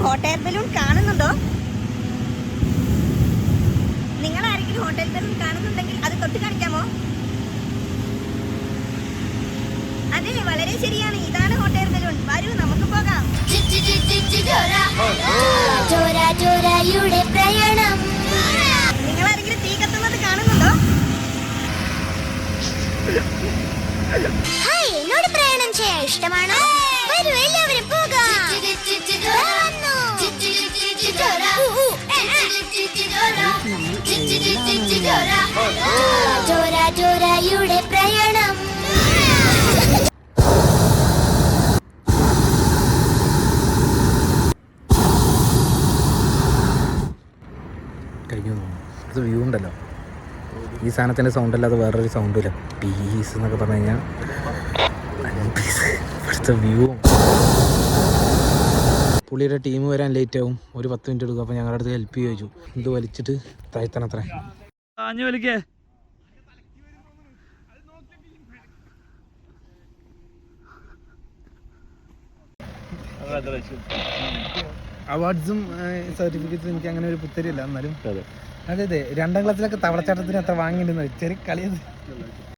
Hot air balloon കാണുന്നുണ്ടോ? നിങ്ങൾ ആരെങ്കിലും ഹോട്ട് എയർ ബലൂൺ കാണുന്നുണ്ടെങ്കിൽ അത് തൊട്ട് കാണിക്കാമോ? അതെ, വളരെ ശരിയാണ്. ഇതാണ് ഹോട്ട് എയർ ബലൂൺ. വരൂ, നമുക്ക് പോകാം. നിങ്ങൾ ആരെങ്കിലും തീ കത്തുന്നത് കാണുന്നുണ്ടോ? എന്നോട് പ്രയാണം ചെയ്യാൻ ഇഷ്ടമാണോ? വരൂ, എല്ലാവരും പോകാം. ജോരയുടെ പ്രയാണം. കഴിഞ്ഞു. ഇത് വ്യൂ ഉണ്ടല്ലോ, ഈ സാധനത്തിൻ്റെ സൗണ്ട് അല്ലാതെ വേറൊരു സൗണ്ടില്ല. പീസ് എന്നൊക്കെ പറഞ്ഞു കഴിഞ്ഞാൽ ഇവിടുത്തെ വ്യൂ. പുള്ളിയുടെ ടീം വരാൻ ലേറ്റ് ആവും, ഒരു 10 മിനിറ്റ് എടുക്കും. അപ്പോൾ ഞങ്ങളുടെ അടുത്ത് ഹെൽപ്പ് ചോദിച്ചു. ഇത് വലിച്ചിട്ട് താഴ്ത്തണത്ര. അവാർഡ്സും സർട്ടിഫിക്കറ്റ്സും എനിക്ക് അങ്ങനെ ഒരു പുത്തരില്ല. എന്നാലും അതെ 2ാം ക്ലാസ്സിലൊക്കെ തവളച്ചാട്ടത്തിന് അത്ര വാങ്ങിയിട്ടുണ്ടെന്ന് ചെറിയ കളിയത്.